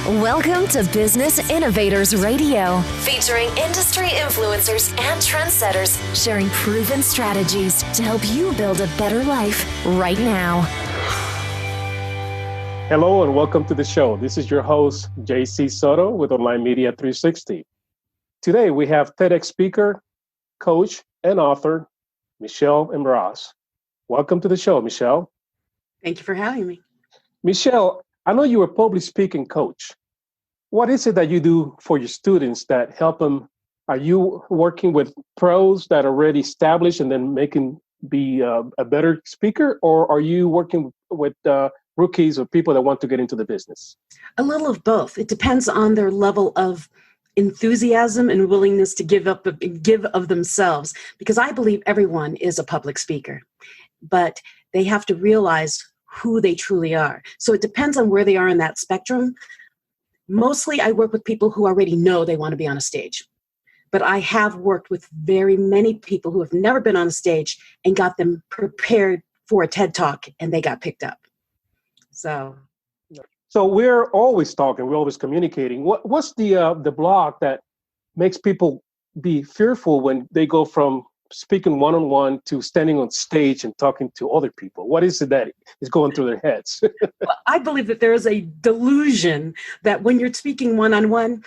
Welcome to Business Innovators Radio, featuring industry influencers and trendsetters sharing proven strategies to help you build a better life right now. Hello and welcome to the show. This is your host, JC Soto with Online Media 360. Today we have TEDx speaker, coach, and author, Michelle Mras. Welcome to the show, Michelle. Thank you for having me. Michelle, I know you're a public speaking coach. What is it that you do for your students that help them? Are you working with pros that are already established and then making be a better speaker? Or are you working with rookies or people that want to get into the business? A little of both. It depends on their level of enthusiasm and willingness to give of themselves, because I believe everyone is a public speaker, but they have to realize who they truly are. So it depends on where they are in that spectrum. Mostly I work with people who already know they want to be on a stage, but I have worked with very many people who have never been on a stage and got them prepared for a TED Talk and they got picked up. So we're always talking, we're always communicating. What's the block that makes people be fearful when they go from speaking one-on-one to standing on stage and talking to other people? What is it that is going through their heads? Well, I believe that there is a delusion that when you're speaking one-on-one,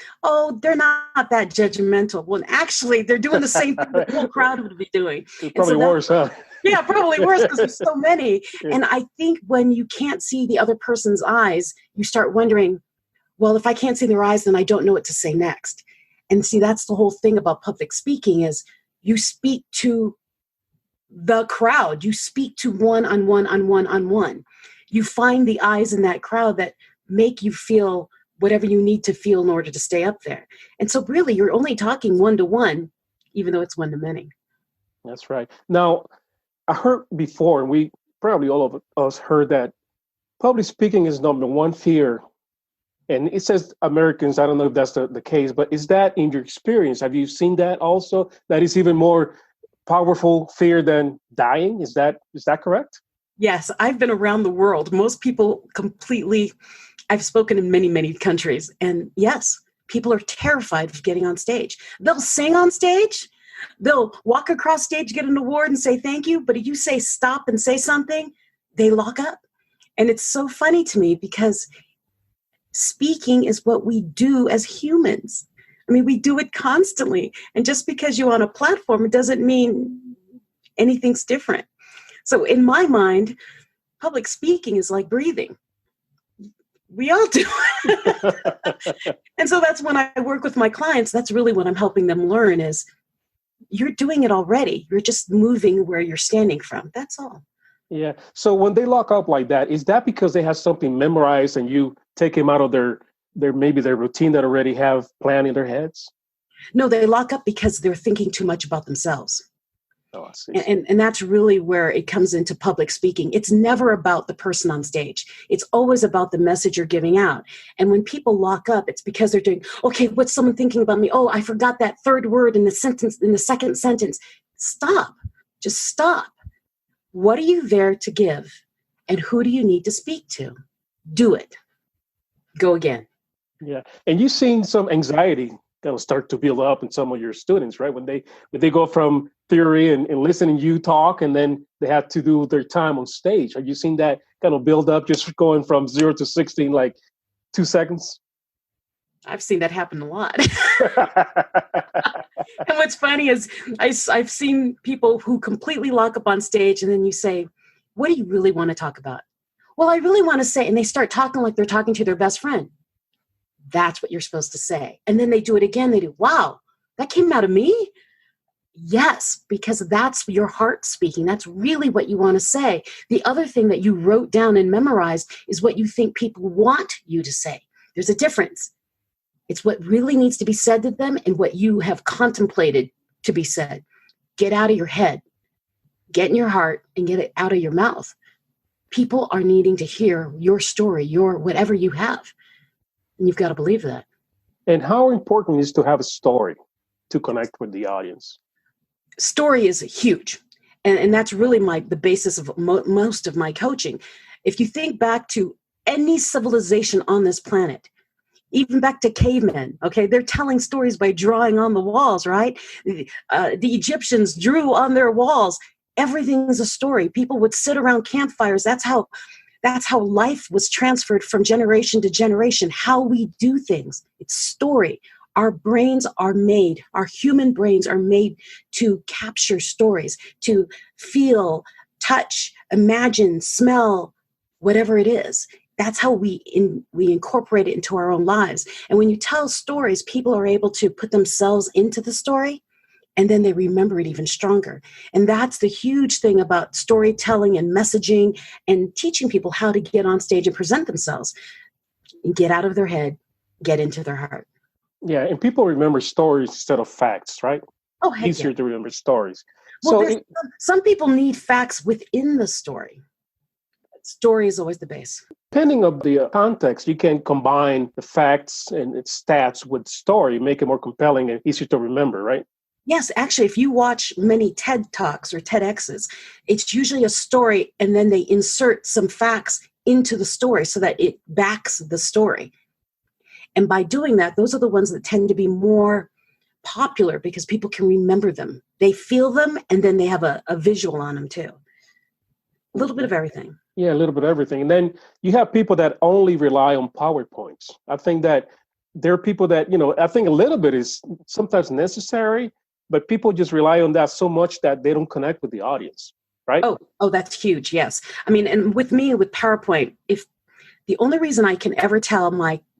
they're not that judgmental. Well, actually, they're doing the same thing the whole crowd would be doing. It's probably worse, huh? Yeah, probably worse because there's so many. Yeah. And I think when you can't see the other person's eyes, you start wondering, well, if I can't see their eyes, then I don't know what to say next. And see, that's the whole thing about public speaking is you speak to the crowd. You speak to one-on-one. You find the eyes in that crowd that make you feel whatever you need to feel in order to stay up there. And so really, you're only talking one-to-one, even though it's one-to-many. That's right. Now, I heard before, and we probably all of us heard that public speaking is number one fear. And it says Americans, I don't know if that's the case, but is that in your experience? Have you seen that also? That is even more powerful fear than dying? Is that correct? Yes, I've been around the world. Most people I've spoken in many, many countries. And yes, people are terrified of getting on stage. They'll sing on stage. They'll walk across stage, get an award and say thank you. But if you say stop and say something, they lock up. And it's so funny to me because speaking is what we do as humans. I mean, we do it constantly. And just because you're on a platform, it doesn't mean anything's different. So in my mind, public speaking is like breathing. We all do it. And so that's when I work with my clients. That's really what I'm helping them learn is you're doing it already. You're just moving where you're standing from. That's all. Yeah. So when they lock up like that, is that because they have something memorized and you take them out of their maybe their routine that already have planned in their heads? No, they lock up because they're thinking too much about themselves. Oh, I see. And that's really where it comes into public speaking. It's never about the person on stage. It's always about the message you're giving out. And when people lock up, it's because they're doing, okay, what's someone thinking about me? Oh, I forgot that third word in the second sentence. Stop. Just stop. What are you there to give? And who do you need to speak to? Do it. Go again. Yeah. And you've seen some anxiety that'll start to build up in some of your students, right? When they go from theory and listening you talk, and then they have to do their time on stage. Have you seen that kind of build up, just going from 0 to 60 in like 2 seconds? I've seen that happen a lot. And what's funny is I've seen people who completely lock up on stage, and then you say, what do you really want to talk about? Well, I really want to say, and they start talking like they're talking to their best friend. That's what you're supposed to say. And then they do it again. They do, wow, that came out of me? Yes, because that's your heart speaking. That's really what you want to say. The other thing that you wrote down and memorized is what you think people want you to say. There's a difference. It's what really needs to be said to them and what you have contemplated to be said. Get out of your head, get in your heart, and get it out of your mouth. People are needing to hear your story, your whatever you have. And you've got to believe that. And how important is to have a story to connect with the audience? Story is huge. And that's really the basis of most of my coaching. If you think back to any civilization on this planet, even back to cavemen. Okay, they're telling stories by drawing on the walls, right? The Egyptians drew on their walls. Everything is a story. People would sit around campfires. That's how life was transferred from generation to generation. How we do things, it's story. Our human brains are made to capture stories, to feel, touch, imagine, smell, whatever it is. That's how we incorporate it into our own lives. And when you tell stories, people are able to put themselves into the story, and then they remember it even stronger. And that's the huge thing about storytelling and messaging and teaching people how to get on stage and present themselves. Get out of their head, get into their heart. Yeah, and people remember stories instead of facts, right? Oh, heck Easier yeah. to remember stories. Well, So some people need facts within the story. Story is always the base. depending on the context, you can combine the facts and its stats with story, make it more compelling and easier to remember, right? Yes, actually, if you watch many TED Talks or TEDx's, it's usually a story, and then they insert some facts into the story so that it backs the story. And by doing that, those are the ones that tend to be more popular because people can remember them. They feel them, and then they have a visual on them too. A little bit of everything. Yeah, a little bit of everything. And then you have people that only rely on PowerPoints. I think that there are people that, I think a little bit is sometimes necessary, but people just rely on that so much that they don't connect with the audience, right? Oh, that's huge. Yes. I mean, and with me, with PowerPoint, if the only reason I can ever tell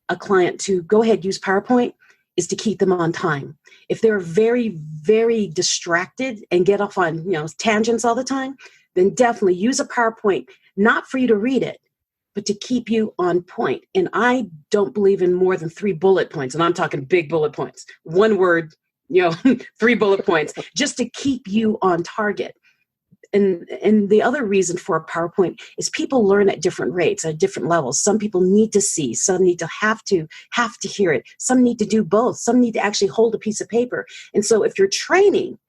a client to go ahead, use PowerPoint is to keep them on time. If they're very, very distracted and get off on, tangents all the time, then definitely use a PowerPoint, not for you to read it, but to keep you on point. And I don't believe in more than 3 bullet points. And I'm talking big bullet points, 1 word, 3 bullet points, just to keep you on target. And the other reason for a PowerPoint is people learn at different rates, at different levels. Some people need to see, some need to have to hear it. Some need to do both. Some need to actually hold a piece of paper. And so if you're training,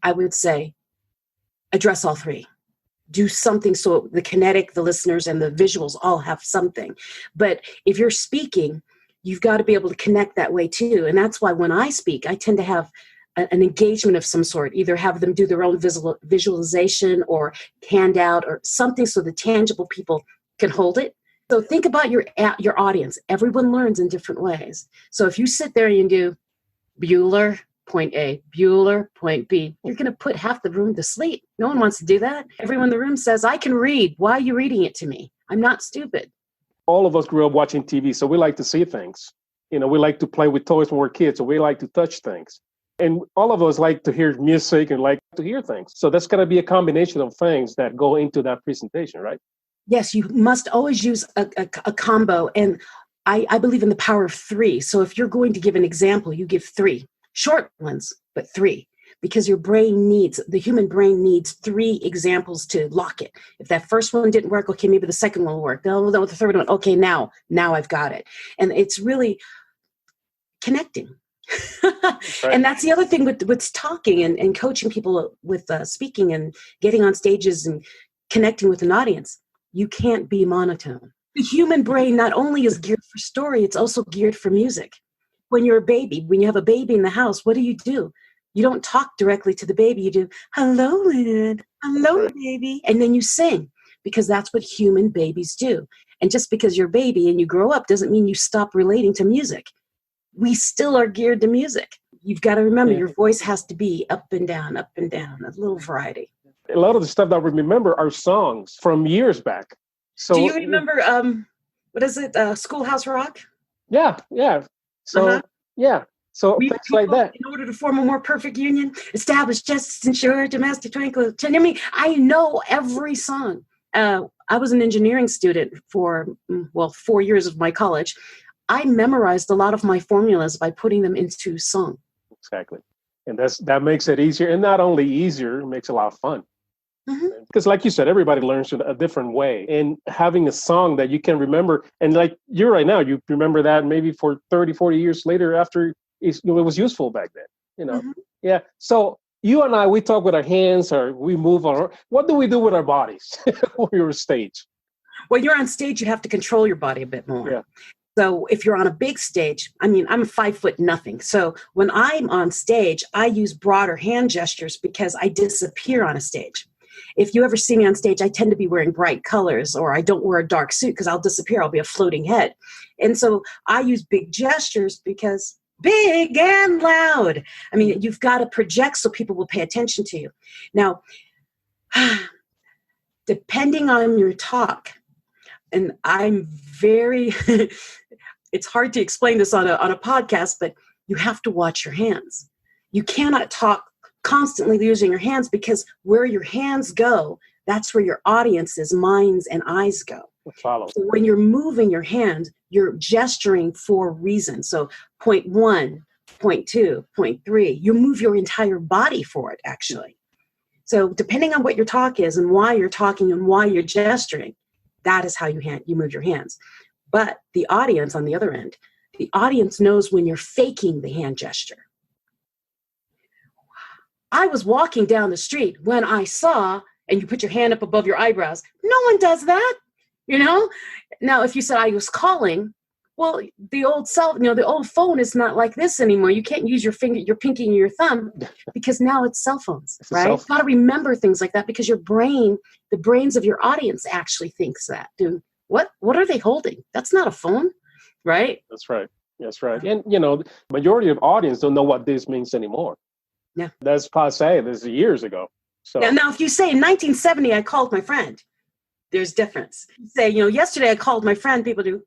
I would say address all 3. Do something so the kinetic, the listeners, and the visuals all have something. But if you're speaking, you've got to be able to connect that way too. And that's why when I speak, I tend to have an engagement of some sort, either have them do their own visualization or handout or something so the tangible people can hold it. So think about your audience. Everyone learns in different ways. So if you sit there and do Bueller, point A, Bueller, point B, you're going to put half the room to sleep. No one wants to do that. Everyone in the room says, I can read. Why are you reading it to me? I'm not stupid. All of us grew up watching TV, so we like to see things. We like to play with toys when we're kids, so we like to touch things. And all of us like to hear music and like to hear things. So that's going to be a combination of things that go into that presentation, right? Yes, you must always use a combo. And I believe in the power of 3. So if you're going to give an example, you give 3. Short ones, but 3. Because the human brain needs 3 examples to lock it. If that first one didn't work, okay, maybe the second one will work. Then the third one, okay, now I've got it. And it's really connecting. Right. And that's the other thing with talking and coaching people with speaking and getting on stages and connecting with an audience. You can't be monotone. The human brain not only is geared for story, it's also geared for music. When you have a baby in the house, what do? You don't talk directly to the baby. You do, hello, Lynn. Hello, baby. And then you sing, because that's what human babies do. And just because you're a baby and you grow up doesn't mean you stop relating to music. We still are geared to music. You've got to remember your voice has to be up and down, a little variety. A lot of the stuff that we remember are songs from years back. So do you remember, what is it, Schoolhouse Rock? Yeah. So, So things like that. In order to form a more perfect union, establish justice, ensure domestic tranquility. I know every song. I was an engineering student for, 4 years of my college. I memorized a lot of my formulas by putting them into song. Exactly. And that makes it easier. And not only easier, it makes it a lot of fun. Because like you said, everybody learns in a different way. And having a song that you can remember, and like you right now, you remember that maybe for 30, 40 years later after it was useful back then, Yeah. So you and I, we talk with our hands or we move on. What do we do with our bodies when you're on stage? When you're on stage, you have to control your body a bit more. Yeah. So if you're on a big stage, I mean, I'm 5'0". So when I'm on stage, I use broader hand gestures because I disappear on a stage. If you ever see me on stage, I tend to be wearing bright colors, or I don't wear a dark suit because I'll disappear. I'll be a floating head. And so I use big gestures because big and loud. I mean, you've got to project so people will pay attention to you. Now, depending on your talk, and I'm very, it's hard to explain this on a podcast, but you have to watch your hands. You cannot talk constantly using your hands, because where your hands go, that's where your audience's minds and eyes go. Follow. So when you're moving your hand, you're gesturing for a reason. So point 1, point 2, point 3, you move your entire body for it, actually. So depending on what your talk is and why you're talking and why you're gesturing, that is how you move your hands. But the audience, on the other end, the audience knows when you're faking the hand gesture. I was walking down the street when I saw, and you put your hand up above your eyebrows. No one does that, you know? Now, if you said I was calling, well, the old phone is not like this anymore. You can't use your finger, your pinky and your thumb, because now it's cell phones, right? You've got to remember things like that, because your brain, the brains of your audience actually thinks that. Dude, what are they holding? That's not a phone, right? That's right. That's right. And, majority of audience don't know what this means anymore. Yeah. That's passe. This is years ago. So now, if you say in 1970, I called my friend, there's difference. You say, yesterday I called my friend, people do,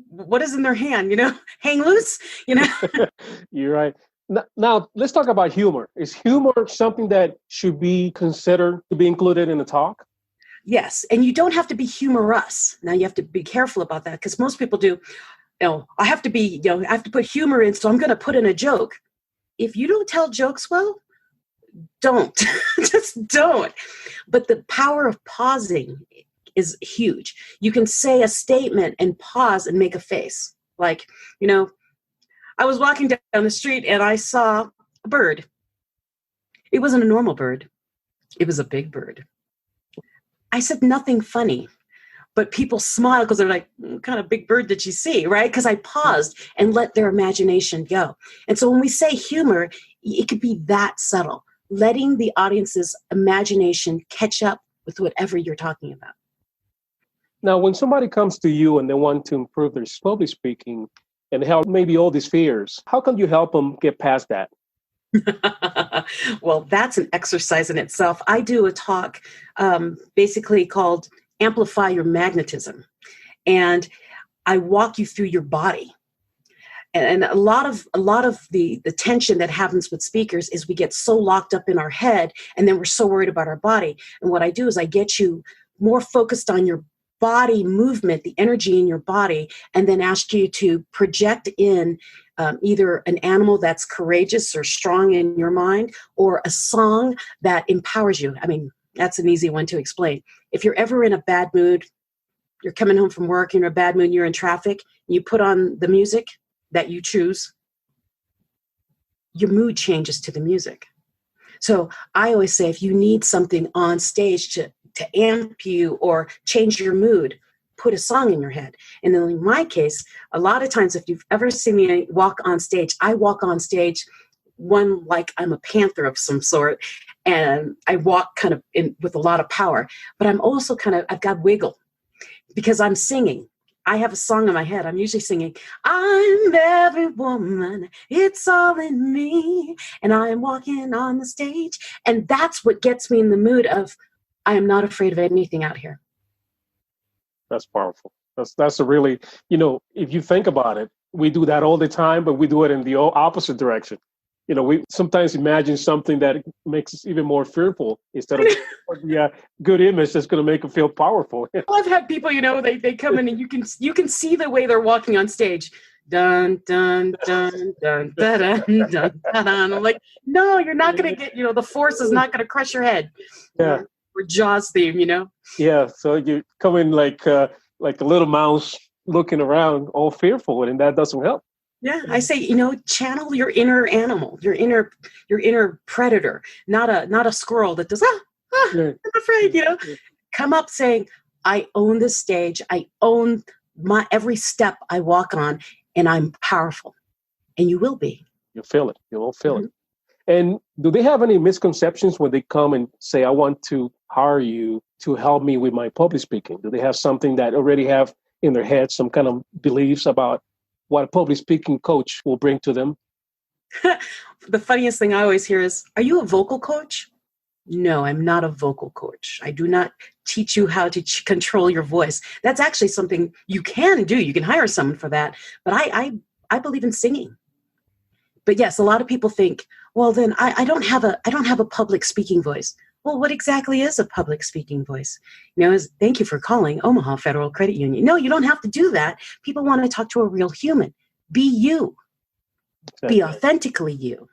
what is in their hand, hang loose, You're right. Now, let's talk about humor. Is humor something that should be considered to be included in the talk? Yes. And you don't have to be humorous. Now, you have to be careful about that, because most people do, I have to put humor in, so I'm going to put in a joke. If you don't tell jokes well, don't. Just don't. But the power of pausing is huge. You can say a statement and pause and make a face. Like, I was walking down the street and I saw a bird. It wasn't a normal bird. It was a big bird. I said nothing funny, but people smile because they're like, what kind of big bird did you see, right? Because I paused and let their imagination go. And so when we say humor, it could be that subtle, letting the audience's imagination catch up with whatever you're talking about. Now, when somebody comes to you and they want to improve their public speaking and help maybe all these fears, how can you help them get past that? Well, that's an exercise in itself. I do a talk basically called Amplify Your Magnetism. And I walk you through your body. And a lot of the tension that happens with speakers is we get so locked up in our head, and then we're so worried about our body. And what I do is I get you more focused on your body movement, the energy in your body, and then ask you to project in either an animal that's courageous or strong in your mind, or a song that empowers you. I mean, that's an easy one to explain. If you're ever in a bad mood, you're coming home from work, you're in a bad mood, you're in traffic, you put on the music that you choose, your mood changes to the music. So I always say, if you need something on stage to amp you or change your mood, put a song in your head. And then in my case, a lot of times, if you've ever seen me walk on stage, I walk on stage like I'm a panther of some sort, and I walk kind of with a lot of power, but I'm also I've got wiggle because I'm singing. I have a song in my head. I'm usually singing, I'm every woman, it's all in me, and I'm walking on the stage. And that's what gets me in the mood of, I am not afraid of anything out here. That's powerful. That's a really, if you think about it, we do that all the time, but we do it in the opposite direction. We sometimes imagine something that makes us even more fearful instead of the good image that's going to make them feel powerful. Well, I've had people, they come in and you can see the way they're walking on stage. Dun, dun, dun, dun, dun, dun, dun, dun, dun. I'm like, no, you're not going to get, the force is not going to crush your head. Yeah. Or Jaws theme, Yeah. So you come in like a little mouse looking around all fearful, and that doesn't help. Yeah, I say, channel your inner animal, your inner predator, not a squirrel that does, I'm afraid, Come up saying, I own the stage. I own every step I walk on, and I'm powerful. And you will be. You'll feel it. You will feel Mm-hmm. it. And do they have any misconceptions when they come and say, I want to hire you to help me with my public speaking? Do they have something that already have in their head, some kind of beliefs about what a public speaking coach will bring to them? The funniest thing I always hear is, are you a vocal coach? No, I'm not a vocal coach. I do not teach you how to control your voice. That's actually something you can do. You can hire someone for that. But I believe in singing. But yes, a lot of people think, well, then I don't have a public speaking voice. Well, what exactly is a public speaking voice? Thank you for calling Omaha Federal Credit Union. No, you don't have to do that. People want to talk to a real human. Be you. Be authentically you.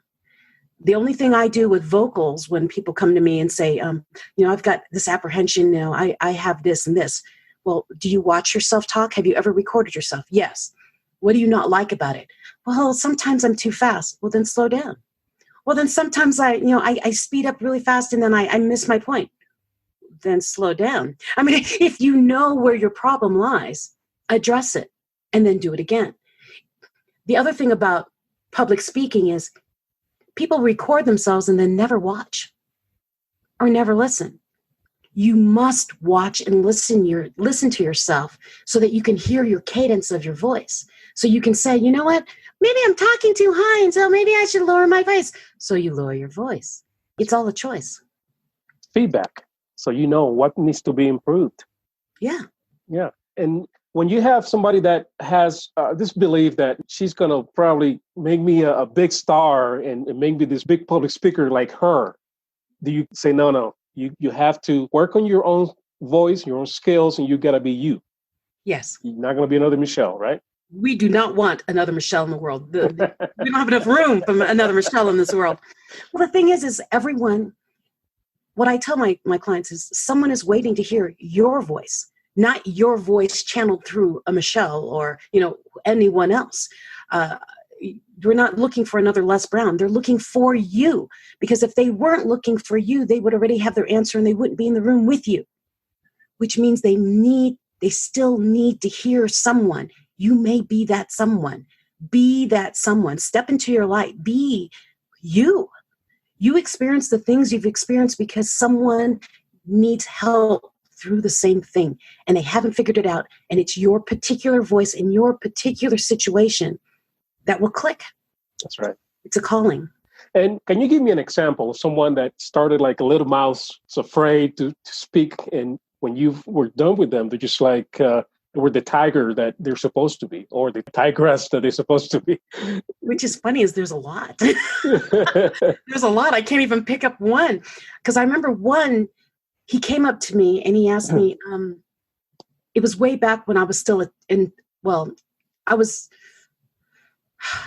The only thing I do with vocals when people come to me and say, I've got this apprehension, I have this and this. Well, do you watch yourself talk? Have you ever recorded yourself? Yes. What do you not like about it? Well, sometimes I'm too fast. Well, then slow down. Well, then sometimes I speed up really fast and then I miss my point. Then slow down. I mean, if you know where your problem lies, address it and then do it again. The other thing about public speaking is people record themselves and then never watch or never listen. You must watch and listen to yourself so that you can hear your cadence of your voice. So you can say, you know what, maybe I'm talking too high, and so maybe I should lower my voice. So you lower your voice. It's all a choice. Feedback. So you know what needs to be improved. Yeah. Yeah. And when you have somebody that has this belief that she's going to probably make me a big star and make me this big public speaker like her, do you say, no, you have to work on your own voice, your own skills, and you got to be you? Yes. You're not going to be another Michelle, right? We do not want another Michelle in the world. We don't have enough room for another Michelle in this world. Well, the thing is everyone, what I tell my clients is someone is waiting to hear your voice, not your voice channeled through a Michelle or, anyone else. We're not looking for another Les Brown. They're looking for you, because if they weren't looking for you, they would already have their answer and they wouldn't be in the room with you, which means they still need to hear someone. You may be that someone. Be that someone. Step into your light. Be you. You experience the things you've experienced because someone needs help through the same thing and they haven't figured it out. And it's your particular voice in your particular situation that will click. That's right. It's a calling. And can you give me an example of someone that started like a little mouse, was afraid to speak, and when you were done with them, they're just like were the tiger that they're supposed to be, or the tigress that they're supposed to be? Which is funny, is there's a lot. There's a lot. I can't even pick up one, because I remember one, he came up to me and he asked me, it was way back when I was still I was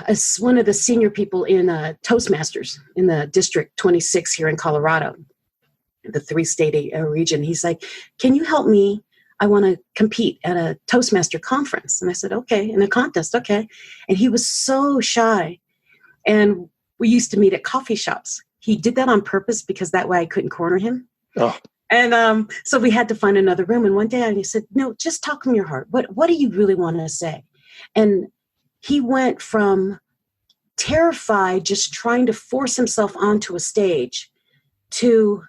as one of the senior people in Toastmasters in the District 26 here in Colorado, the 3-state region. He's like, can you help me? I want to compete at a Toastmaster conference. And I said, okay, in a contest, okay. And he was so shy. And we used to meet at coffee shops. He did that on purpose because that way I couldn't corner him. Oh. And so we had to find another room. And one day I said, no, just talk from your heart. What do you really want to say? And he went from terrified, just trying to force himself onto a stage, to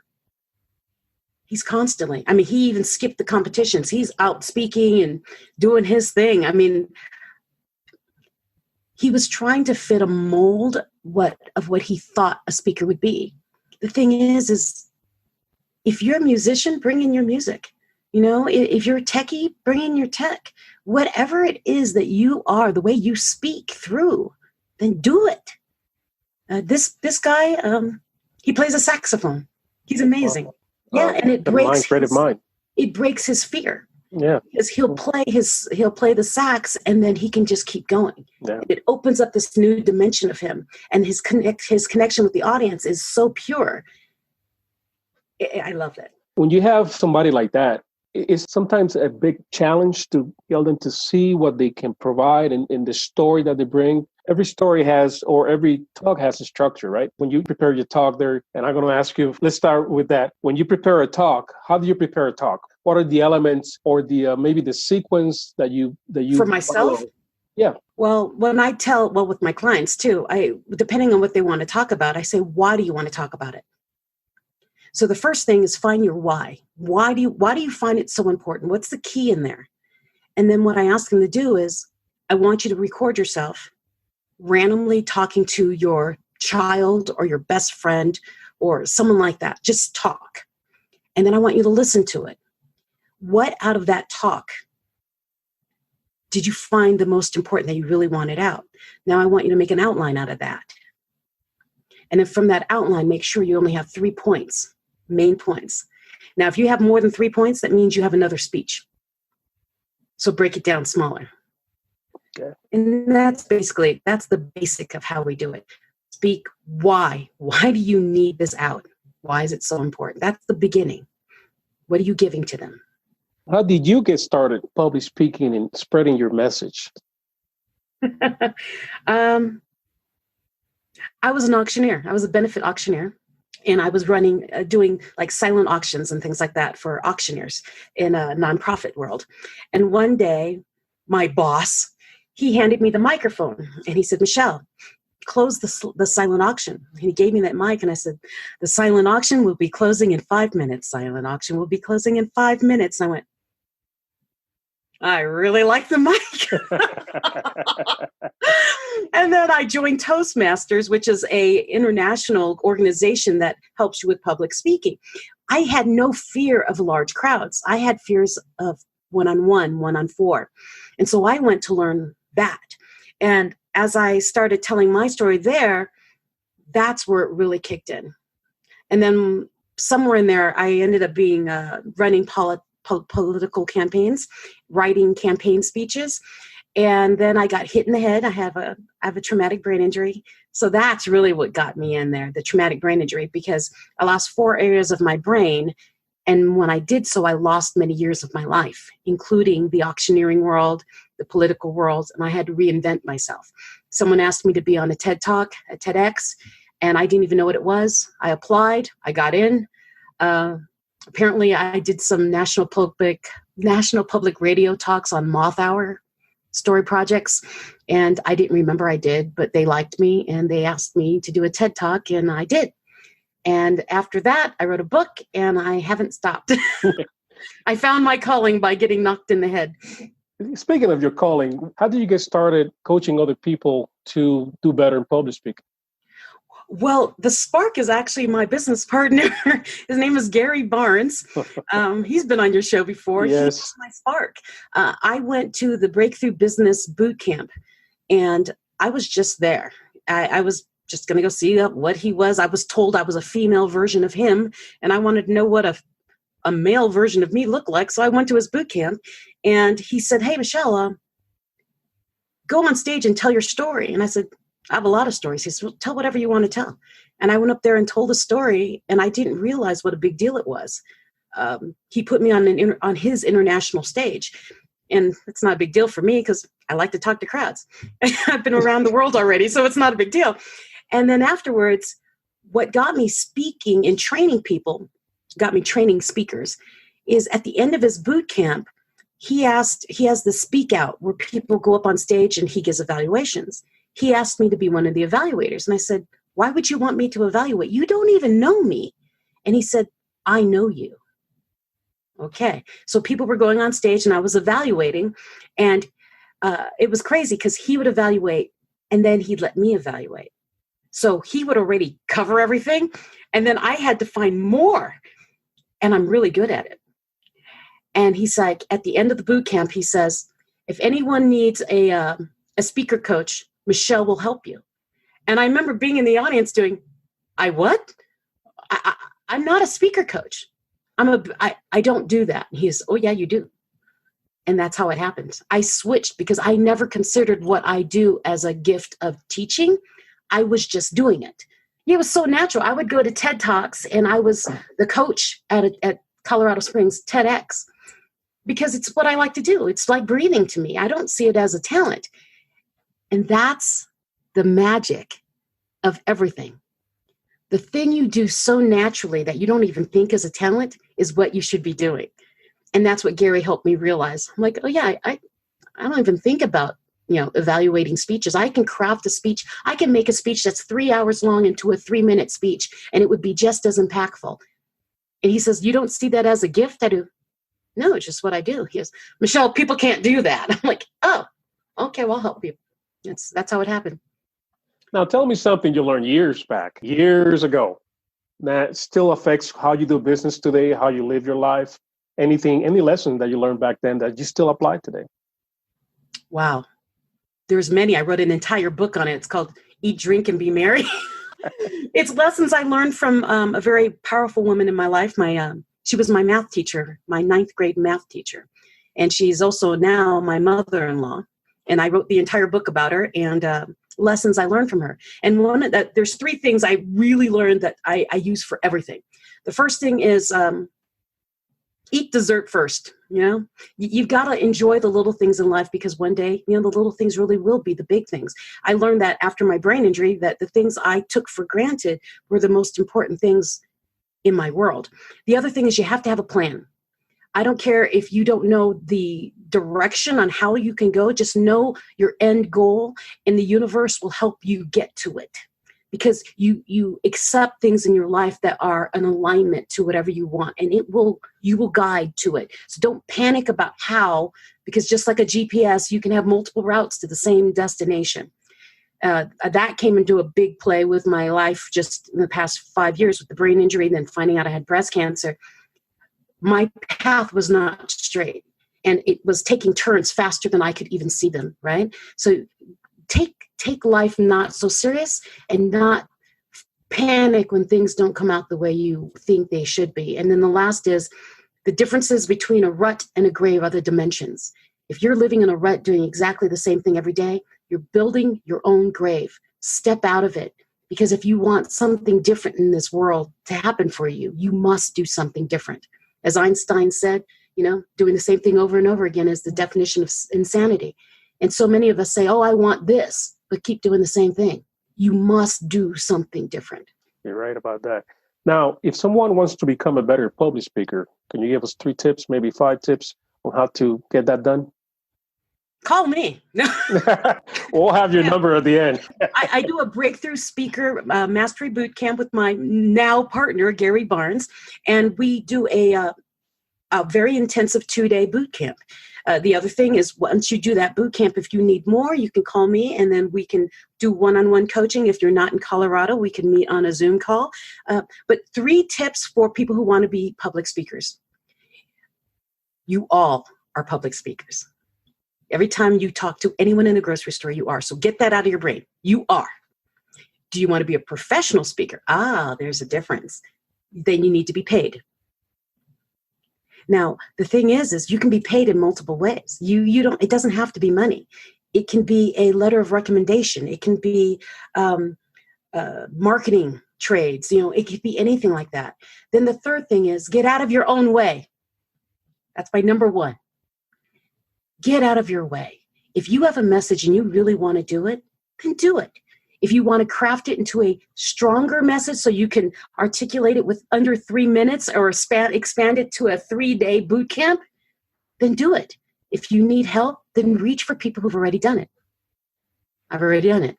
he's constantly, he even skipped the competitions. He's out speaking and doing his thing. He was trying to fit a mold of what he thought a speaker would be. The thing is if you're a musician, bring in your music. If you're a techie, bring in your tech. Whatever it is that you are, the way you speak through, then do it. This guy, he plays a saxophone. He's amazing. Yeah, and it breaks his fear. Yeah, because he'll play the sax, and then he can just keep going. Yeah. It opens up this new dimension of him, and his connection with the audience is so pure. I love that. When you have somebody like that, it's sometimes a big challenge to get them to see what they can provide in the story that they bring. Every story has, or every talk has a structure, right? When you prepare your talk there, and I'm going to ask you, let's start with that. When you prepare a talk, how do you prepare a talk? what are the elements or the maybe the sequence that you For myself? follow? Yeah. Well, with my clients too, depending on what they want to talk about, I say, why do you want to talk about it? So the first thing is find your why. Why do you find it so important? What's the key in there? And then what I ask them to do is, I want you to record yourself randomly talking to your child or your best friend or someone like that. Just talk. And then I want you to listen to it. What out of that talk did you find the most important that you really wanted out? Now I want you to make an outline out of that. And then from that outline, make sure you only have 3 points, main points. Now, if you have more than 3 points, that means you have another speech. So break it down smaller. Okay. And that's the basic of how we do it. Speak why. Why do you need this out? Why is it so important? That's the beginning. What are you giving to them? How did you get started public speaking and spreading your message? I was an auctioneer. I was a benefit auctioneer. And I was doing like silent auctions and things like that for auctioneers in a nonprofit world. And one day, my boss, he handed me the microphone and he said, Michelle, close the silent auction. And he gave me that mic and I said, the silent auction will be closing in 5 minutes. Silent auction will be closing in 5 minutes. And I went, I really like the mic. And then I joined Toastmasters, which is a international organization that helps you with public speaking. I had no fear of large crowds. I had fears of one-on-one, one-on-four. And so I went to learn that. And as I started telling my story there, that's where it really kicked in. And then somewhere in there, I ended up running political campaigns, writing campaign speeches. And then I got hit in the head. I have a traumatic brain injury. So that's really what got me in there, the traumatic brain injury, because I lost 4 areas of my brain. And when I did so, I lost many years of my life, including the auctioneering world, the political world, and I had to reinvent myself. Someone asked me to be on a TED Talk, a TEDx, and I didn't even know what it was. I applied. I got in. Apparently, I did some national public radio talks on Moth Hour story projects, and I didn't remember I did, but they liked me, and they asked me to do a TED Talk, and I did. And after that, I wrote a book, and I haven't stopped. I found my calling by getting knocked in the head. Speaking of your calling, how did you get started coaching other people to do better in public speaking? Well, the spark is actually my business partner. His name is Gary Barnes. He's been on your show before. Yes. He's my spark. I went to the Breakthrough Business Boot Camp, and I was just there. I was just going to go see what he was. I was told I was a female version of him, and I wanted to know what a male version of me looked like. So I went to his boot camp, and he said, hey, Michelle, go on stage and tell your story. And I said, I have a lot of stories. He said, well, tell whatever you want to tell. And I went up there and told a story, and I didn't realize what a big deal it was. He put me on his international stage. And it's not a big deal for me because I like to talk to crowds. I've been around the world already, so it's not a big deal. And then afterwards, what got me speaking and training people, got me training speakers, is at the end of his boot camp, he has the speak out where people go up on stage and he gives evaluations. He asked me to be one of the evaluators. And I said, why would you want me to evaluate? You don't even know me. And he said, I know you. Okay. So people were going on stage and I was evaluating. And it was crazy because he would evaluate and then he'd let me evaluate. So he would already cover everything. And then I had to find more. And I'm really good at it. And he's like, at the end of the boot camp, he says, if anyone needs a speaker coach, Michelle will help you. And I remember being in the audience doing, what? I'm not a speaker coach. I don't do that. And he's, oh yeah, you do. And that's how it happened. I switched because I never considered what I do as a gift of teaching. I was just doing it. It was so natural. I would go to TED Talks and I was the coach at Colorado Springs TEDx because it's what I like to do. It's like breathing to me. I don't see it as a talent. And that's the magic of everything. The thing you do so naturally that you don't even think is a talent is what you should be doing. And that's what Gary helped me realize. I'm like, oh yeah, I don't even think about, evaluating speeches. I can craft a speech. I can make a speech that's 3 hours long into a 3-minute speech, and it would be just as impactful. And he says, you don't see that as a gift? I do. No, it's just what I do. He goes, Michelle, people can't do that. I'm like, oh, okay, well, I'll help you. That's how it happened. Now, tell me something you learned years ago, that still affects how you do business today, how you live your life, any lesson that you learned back then that you still apply today. Wow. There's many. I wrote an entire book on it. It's called Eat, Drink, and Be Merry. It's lessons I learned from a very powerful woman in my life. She was my math teacher, my 9th grade math teacher. And she's also now my mother-in-law. And I wrote the entire book about her and lessons I learned from her. And there's 3 things I really learned that I use for everything. The first thing is eat dessert first. You've got to enjoy the little things in life, because one day, the little things really will be the big things. I learned that after my brain injury, that the things I took for granted were the most important things in my world. The other thing is you have to have a plan. I don't care if you don't know the direction on how you can go, just know your end goal, and the universe will help you get to it. Because you accept things in your life that are an alignment to whatever you want, and you will guide to it. So don't panic about how, because just like a GPS, you can have multiple routes to the same destination. That came into a big play with my life just in the past 5 years with the brain injury, and then finding out I had breast cancer. My path was not straight, and it was taking turns faster than I could even see them, right? So take life not so serious, and not panic when things don't come out the way you think they should be. And then the last is the differences between a rut and a grave are the dimensions. If you're living in a rut doing exactly the same thing every day, you're building your own grave. Step out of it. Because if you want something different in this world to happen for you, you must do something different. As Einstein said, doing the same thing over and over again is the definition of insanity. And so many of us say, oh, I want this, but keep doing the same thing. You must do something different. You're right about that. Now, if someone wants to become a better public speaker, can you give us 3 tips, maybe 5 tips on how to get that done? Call me. We'll have your number at the end. I do a breakthrough speaker mastery boot camp with my now partner, Gary Barnes, and we do a very intensive 2-day boot camp. The other thing is, once you do that boot camp, if you need more, you can call me, and then we can do one-on-one coaching. If you're not in Colorado, we can meet on a Zoom call. But 3 tips for people who want to be public speakers. You all are public speakers. Every time you talk to anyone in a grocery store, you are. So get that out of your brain. You are. Do you want to be a professional speaker? There's a difference. Then you need to be paid. Now, the thing is you can be paid in multiple ways. It doesn't have to be money. It can be a letter of recommendation. It can be marketing trades. It could be anything like that. Then the third thing is get out of your own way. That's my number 1. Get out of your way. If you have a message and you really want to do it, then do it. If you want to craft it into a stronger message so you can articulate it with under 3 minutes, or expand it to a 3-day boot camp, then do it. If you need help, then reach for people who've already done it. I've already done it.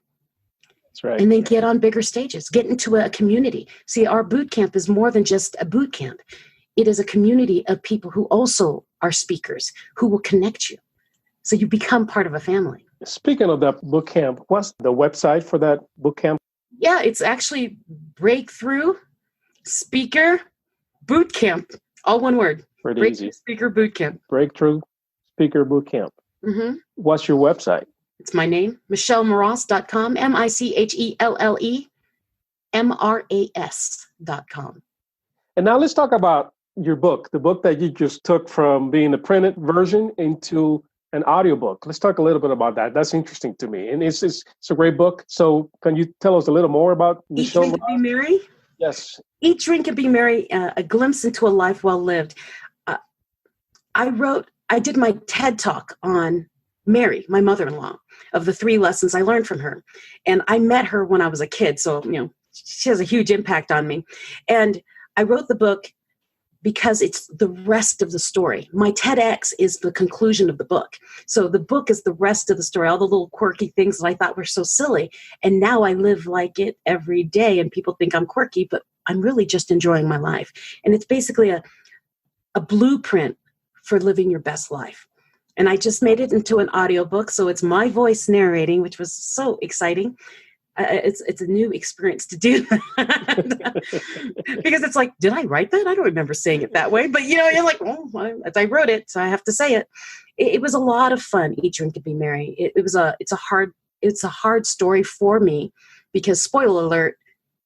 That's right. And then get on bigger stages. Get into a community. See, our boot camp is more than just a boot camp. It is a community of people who also are speakers, who will connect you. So you become part of a family. Speaking of that boot camp, what's the website for that boot camp? Yeah, it's actually Breakthrough Speaker Boot Camp. All one word. Pretty Breakthrough easy. Speaker Boot Camp. Breakthrough Speaker Boot Camp. Mm-hmm. What's your website? It's my name, MichelleMras.com, MichelleMras.com. And now let's talk about your book, the book that you just took from being a printed version into an audiobook. Let's talk a little bit about that. That's interesting to me. And it's a great book. So can you tell us a little more about Michelle? Eat, Drink, and Be Merry? Yes. Eat, Drink, and Be Merry, a glimpse into a life well lived. I did my TED Talk on Mary, my mother-in-law, of the 3 lessons I learned from her. And I met her when I was a kid. So, she has a huge impact on me. And I wrote the book because it's the rest of the story. My TEDx is the conclusion of the book. So the book is the rest of the story, all the little quirky things that I thought were so silly. And now I live like it every day, and people think I'm quirky, but I'm really just enjoying my life. And it's basically a blueprint for living your best life. And I just made it into an audiobook, so it's my voice narrating, which was so exciting. It's a new experience to do that. Because it's like, did I write that? I don't remember saying it that way. But you're like, oh, I wrote it, so I have to say it. It was a lot of fun. Eat, Drink, and Be Merry. It's a hard story for me because, spoiler alert,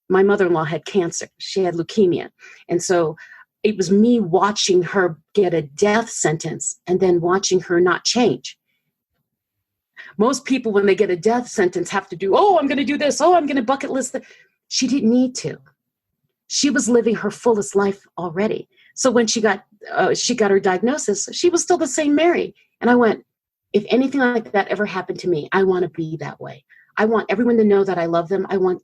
my mother-in-law had cancer. She had leukemia, and so it was me watching her get a death sentence and then watching her not change. Most people, when they get a death sentence, have to do, I'm going to do this. I'm going to bucket list. She didn't need to. She was living her fullest life already. So when she got her diagnosis, she was still the same Mary. And I went, if anything like that ever happened to me, I want to be that way. I want everyone to know that I love them. I want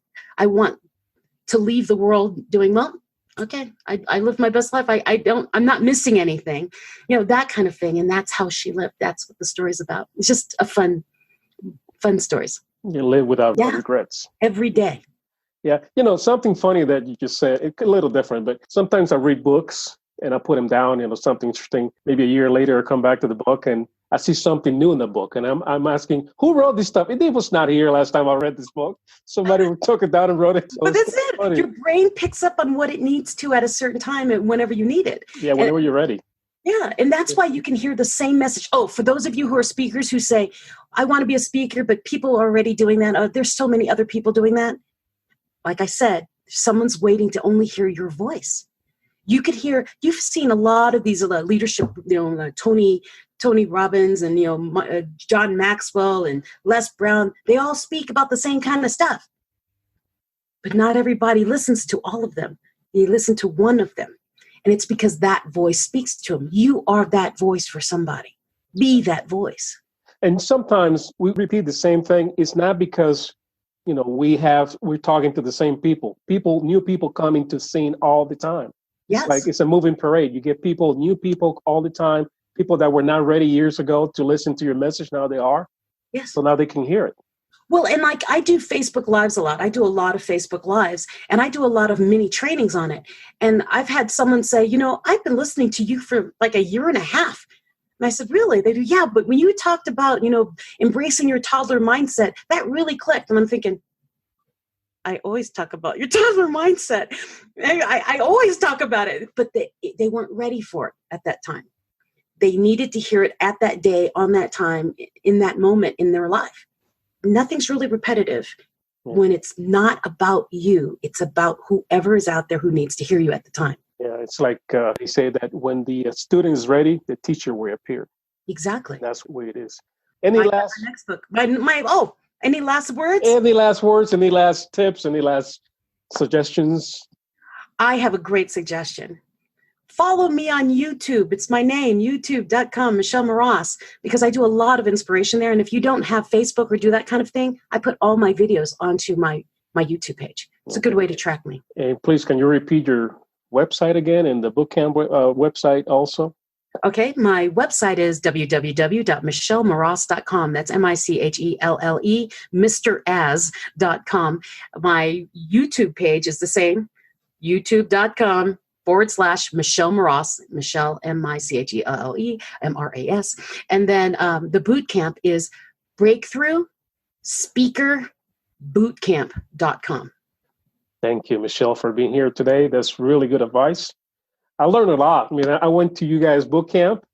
to leave the world doing, well, okay, I live my best life. I'm not missing anything, that kind of thing. And that's how she lived. That's what the story's about. It's just a fun stories. You live without regrets. Every day. Yeah. Something funny that you just said, it's a little different, but sometimes I read books and I put them down, something interesting. Maybe a year later, I come back to the book and I see something new in the book. And I'm asking, who wrote this stuff? It was not here last time I read this book. Somebody took it down and wrote it. So but that's it. Funny. Your brain picks up on what it needs to at a certain time and whenever you need it. Yeah, whenever you're ready. Yeah, and that's why you can hear the same message. Oh, for those of you who are speakers who say, I want to be a speaker, but people are already doing that. Oh, there's so many other people doing that. Like I said, someone's waiting to only hear your voice. You've seen a lot of these leadership, Tony Robbins and, John Maxwell and Les Brown. They all speak about the same kind of stuff. But not everybody listens to all of them. They listen to one of them. And it's because that voice speaks to them. You are that voice for somebody. Be that voice. And sometimes we repeat the same thing. It's not because, we're talking to the same people. New people come into scene all the time. Yes. It's like it's a moving parade. You get new people all the time. People that were not ready years ago to listen to your message, now they are. Yes. So now they can hear it. Well, and I do Facebook Lives a lot. I do a lot of Facebook Lives, and I do a lot of mini trainings on it. And I've had someone say, I've been listening to you for like a year and a half. And I said, really? They do, yeah. But when you talked about, embracing your toddler mindset, that really clicked. And I'm thinking, I always talk about your toddler mindset. I always talk about it, but they weren't ready for it at that time. They needed to hear it at that day, on that time, in that moment in their life. Nothing's really repetitive when it's not about you. It's about whoever is out there who needs to hear you at the time. Yeah, it's like they say that when the student is ready, the teacher will appear. Exactly. That's the way it is. Any last next book? Any last words? Any last words? Any last tips? Any last suggestions? I have a great suggestion. Follow me on YouTube. It's my name, youtube.com, Michelle Mras, because I do a lot of inspiration there. And if you don't have Facebook or do that kind of thing, I put all my videos onto my YouTube page. It's a good way to track me. And please, can you repeat your website again and the bootcamp website also? Okay, my website is www.michellemras.com. That's MICHELLE, Mr.as.com. My YouTube page is the same, youtube.com/Michelle Mras, Michelle, MICHELLE, MRAS. And then the boot camp is breakthroughspeakerbootcamp.com. Thank you, Michelle, for being here today. That's really good advice. I learned a lot. I mean, I went to you guys' boot camp,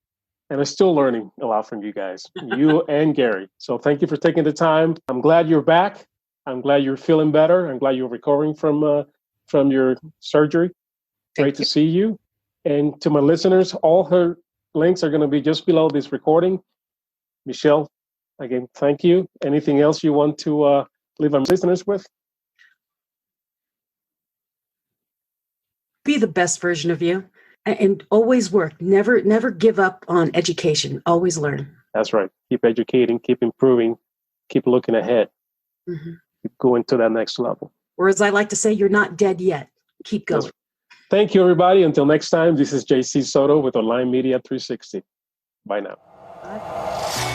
and I'm still learning a lot from you guys, you and Gary. So thank you for taking the time. I'm glad you're back. I'm glad you're feeling better. I'm glad you're recovering from your surgery. Great to see you. And to my listeners, all her links are going to be just below this recording. Michelle, again, thank you. Anything else you want to leave our listeners with? Be the best version of you and always work. Never give up on education. Always learn. That's right. Keep educating, keep improving, keep looking ahead. Keep going to that next level. Or as I like to say, you're not dead yet. Keep going. Thank you, everybody. Until next time, this is JC Soto with Online Media 360. Bye now.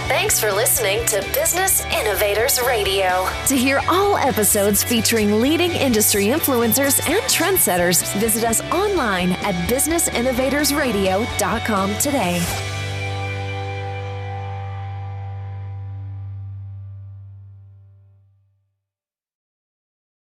Thanks for listening to Business Innovators Radio. To hear all episodes featuring leading industry influencers and trendsetters, visit us online at businessinnovatorsradio.com today.